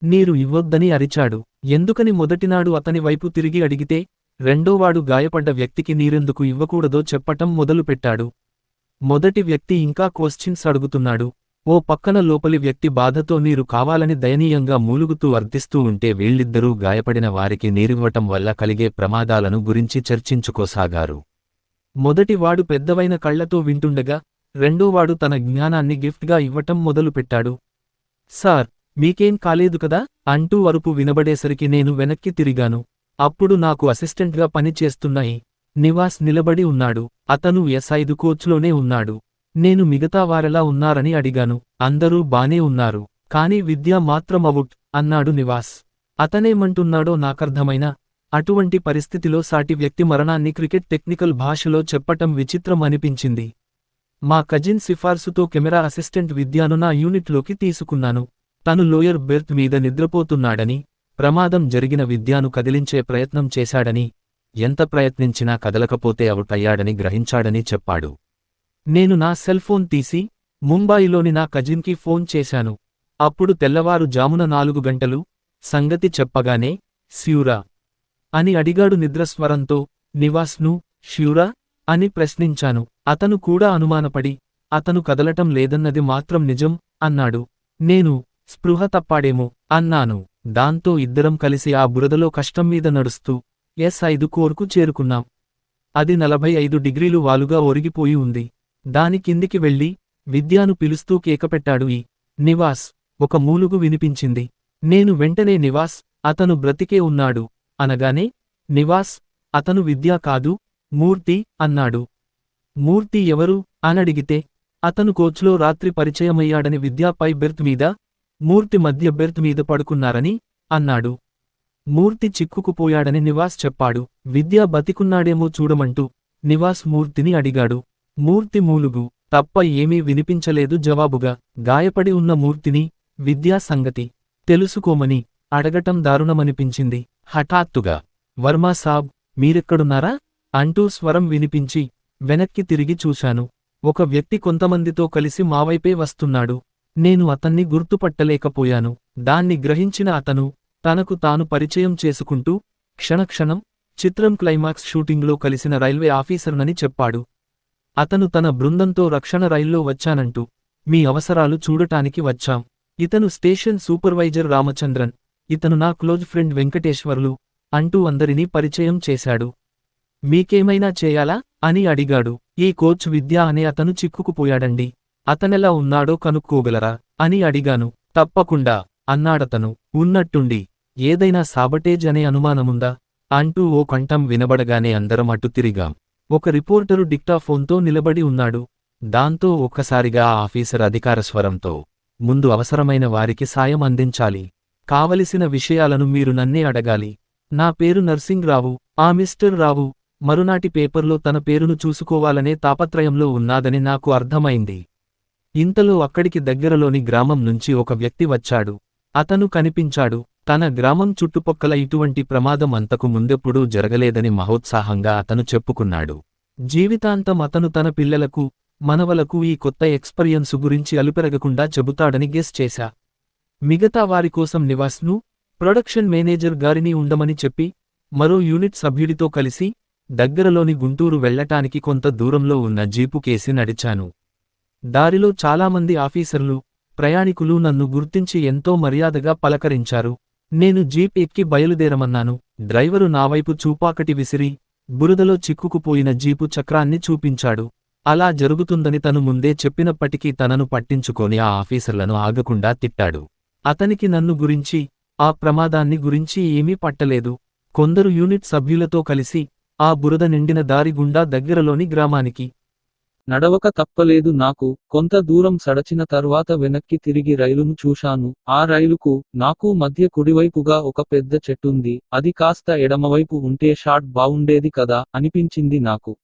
నీరు ఇవ్వొద్దని అరిచాడు. ఎందుకని మొదటినాడు అతని వైపు తిరిగి అడిగితే, రెండోవాడు గాయపడ్డ వ్యక్తికి నీరెందుకు ఇవ్వకూడదో చెప్పటం మొదలుపెట్టాడు. మొదటి వ్యక్తి ఇంకా క్వశ్చన్స్ అడుగుతున్నాడు. ఓ పక్కన లోపలి వ్యక్తి బాధతో నీరు కావాలని దయనీయంగా మూలుగుతూ అర్థిస్తూ ఉంటే వీళ్ళిద్దరూ గాయపడిన వారికి నీరివ్వటం వల్ల కలిగే ప్రమాదాలను గురించి చర్చించుకోసాగారు. మొదటివాడు పెద్దవైన కళ్లతో వింటుండగా, రెండోవాడు తన జ్ఞానాన్ని గిఫ్ట్గా ఇవ్వటం మొదలుపెట్టాడు. సార్, మీకేం కాలేదు కదా అంటూ అరుపు వినబడేసరికి నేను వెనక్కి తిరిగాను. అప్పుడు నాకు అసిస్టెంట్గా పనిచేస్తున్న నివాస్ నిలబడి ఉన్నాడు. అతను S5 కోచ్లోనే ఉన్నాడు. నేను మిగతా వారెలా ఉన్నారని అడిగాను. అందరూ బానే ఉన్నారు, కానీ విద్య మాత్రం అవుట్ అన్నాడు నివాస్. అతనేమంటున్నాడో నాకర్థమైనా, అటువంటి పరిస్థితిలో సాటి వ్యక్తి మరణాన్ని క్రికెట్ టెక్నికల్ భాషలో చెప్పటం విచిత్రం అనిపించింది. మా కజిన్ సిఫార్సుతో కెమెరా అసిస్టెంట్ విద్యాను నా యూనిట్లోకి తీసుకున్నాను. తను లోయర్ బెర్త్ మీద నిద్రపోతున్నాడని, ప్రమాదం జరిగిన విద్యాను కదిలించే ప్రయత్నం చేశాడని, ఎంత ప్రయత్నించినా కదలకపోతే అవుట్ అయ్యాడని గ్రహించాడని చెప్పాడు. నేను నా సెల్ ఫోన్ తీసి ముంబాయిలోని నా కజిన్కి ఫోన్ చేశాను. అప్పుడు తెల్లవారు జామున 4 గంటలు. సంగతి చెప్పగానే, శ్యూరా అని అడిగాడు నిద్రస్వరంతో. నివాస్ను ష్యూరా అని ప్రశ్నించాను. అతను కూడా అనుమానపడి, అతను కదలటం లేదన్నది మాత్రం నిజం అన్నాడు. నేను స్పృహ తప్పాడేమో అన్నాను. దాంతో ఇద్దరం కలిసి ఆ బురదలో కష్టంమీద నడుస్తూ S5 కోర్కు చేరుకున్నాం. అది 45 డిగ్రీలు వాలుగా ఒరిగిపోయి ఉంది. దాని కిందికి వెళ్ళి విద్యాను పిలుస్తూ కేకపెట్టాడు నివాస్. ఒక మూలుగు వినిపించింది. నేను వెంటనే నివాస్, అతను బ్రతికే ఉన్నాడు అనగానే, నివాస్, అతను విద్యా కాదు, మూర్తి అన్నాడు. మూర్తి ఎవరు అనడిగితే, అతను కోచ్లో రాత్రి పరిచయమయ్యాడని విద్యా పై బెర్త్ మీద, మూర్తి మధ్య బెర్త్ మీద పడుకున్నారని అన్నాడు. మూర్తి చిక్కుకుపోయాడని నివాస్ చెప్పాడు. విద్య బతికున్నాడేమో చూడమంటూ నివాస్ మూర్తిని అడిగాడు. మూర్తి మూలుగు తప్ప ఏమీ వినిపించలేదు జవాబుగా. గాయపడి ఉన్న మూర్తిని విద్యా సంగతి తెలుసుకోమని అడగటం దారుణమనిపించింది. హఠాత్తుగా, వర్మా సాబ్, మీరెక్కడున్నారా అంటూ స్వరం వినిపించి వెనక్కి తిరిగి చూశాను. ఒక వ్యక్తి కొంతమందితో కలిసి మావైపే వస్తున్నాడు. నేను అతన్ని గుర్తుపట్టలేకపోయాను. దాన్ని గ్రహించిన అతను తనకు తాను పరిచయం చేసుకుంటూ, క్షణక్షణం చిత్రం క్లైమాక్స్ షూటింగ్లో కలిసిన రైల్వే ఆఫీసర్నని చెప్పాడు. అతను తన బృందంతో రక్షణ రైల్లో వచ్చానంటూ, మీ అవసరాలు చూడటానికి వచ్చాం. ఇతను స్టేషన్ సూపర్వైజర్ రామచంద్రన్, ఇతను నా క్లోజ్ ఫ్రెండ్ వెంకటేశ్వర్లు అంటూ అందరినీ పరిచయం చేశాడు. మీకేమైనా చేయాలా అని అడిగాడు. ఈ కోచ్ విద్య అనే అతను చిక్కుకుపోయాడండి. అతనెలా ఉన్నాడో కనుక్కోగలరా అని అడిగాను. తప్పకుండా అన్నాడతను. ఉన్నట్టుండి, ఏదైనా సాబటేజ్ అనే అనుమానముందా అంటూ ఓ కంఠం వినబడగానే అందరం అటు తిరిగాం. ఒక రిపోర్టరు డిక్టాఫోన్తో నిలబడి ఉన్నాడు. దాంతో ఒక్కసారిగా ఆ ఆఫీసర్ అధికార స్వరంతో, ముందు అవసరమైన వారికి సాయం అందించాలి. కావలసిన విషయాలను మీరు నన్నే అడగాలి. నా పేరు నర్సింగ్ రావు. ఆ మిస్టర్ రావు మరునాటి పేపర్లో తన పేరును చూసుకోవాలనే తాపత్రయంలో ఉన్నాదని నాకు అర్థమైంది. ఇంతలో అక్కడికి దగ్గరలోని గ్రామం నుంచి ఒక వ్యక్తి వచ్చాడు. అతను కనిపించాడు. తన గ్రామం చుట్టుపక్కల ఇటువంటి ప్రమాదం అంతకు ముందెప్పుడూ జరగలేదని మహోత్సాహంగా అతను చెప్పుకున్నాడు. జీవితాంతం అతను తన పిల్లలకు, మనవలకు ఈ కొత్త ఎక్స్పీరియన్సు గురించి అలుపెరగకుండా చెబుతాడని గెస్ చేశా. మిగతా వారికోసం నివాస్ను, ప్రొడక్షన్ మేనేజర్ గారిని ఉండమని చెప్పి, మరో యూనిట్ సభ్యుడితో కలిసి దగ్గరలోని గుంటూరు వెళ్లటానికి కొంత దూరంలో ఉన్న జీపు కేసి నడిచాను. దారిలో చాలామంది ఆఫీసర్లు, ప్రయాణికులు నన్ను గుర్తించి ఎంతో మర్యాదగా పలకరించారు. నేను జీప్ ఎక్కి బయలుదేరమన్నాను. డ్రైవరు నావైపు చూపాకటి విసిరి, బురదలో చిక్కుకుపోయిన జీపు చక్రాన్ని చూపించాడు. అలా జరుగుతుందని తను ముందే చెప్పినప్పటికీ తనను పట్టించుకొని ఆ ఆఫీసర్లను ఆగకుండా తిట్టాడు. అతనికి నన్ను గురించి, ఆ ప్రమాదాన్ని గురించి ఏమీ పట్టలేదు. కొందరు యూనిట్ సభ్యులతో కలిసి ఆ బురద నిండిన దారి గుండా దగ్గరలోని గ్రామానికి నడవక తప్పలేదు నాకు. కొంత దూరం సడచిన తర్వాత వెనక్కి తిరిగి రైలును చూశాను. ఆ రైలుకు, నాకు మధ్య కుడివైపుగా ఒక పెద్ద చెట్టుంది. అది కాస్త ఎడమవైపు ఉంటే షాట్ బావుండేది కదా అనిపించింది నాకు.